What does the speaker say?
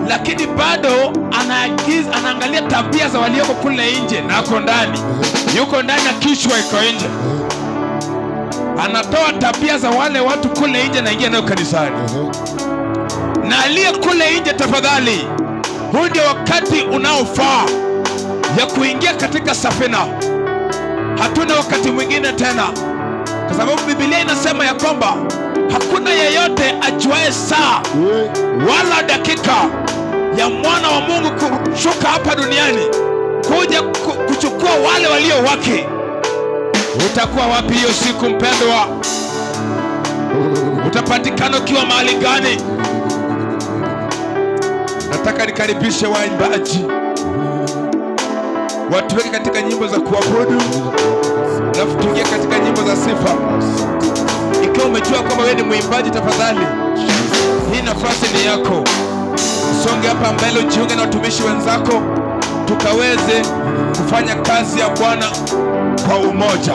lakini bado anaangalia tabia za walioko kule nje na ako ndani. Yuko ndani na kichwa iko nje. Anatoa tabia za wale watu kule nje na ingia nayo kanisani. Na aliye kule nje, tafadhali, huu ndio wakati unaofaa ya kuingia katika safina. Hatuna wakati mwingine tena, kwa sababu Biblia inasema ya kwamba hakuna yeyote ajuaye saa wala dakika ya mwana wa Mungu kushuka hapa duniani kuja kuchukua wale walio wake. Utakuwa wapi hiyo siku mpendwa? Utapatikana ukiwa mahali gani? Nataka nikaribishe waimbaji watuweke katika nyimbo za kuabudu, alafu tuingie katika nyimbo za sifa. Ikiwa umejua kwamba wewe ni mwimbaji, tafadhali, hii nafasi ni yako. Songe hapa mbele, ujiunge na watumishi wenzako, tukaweze kufanya kazi ya Bwana kwa umoja.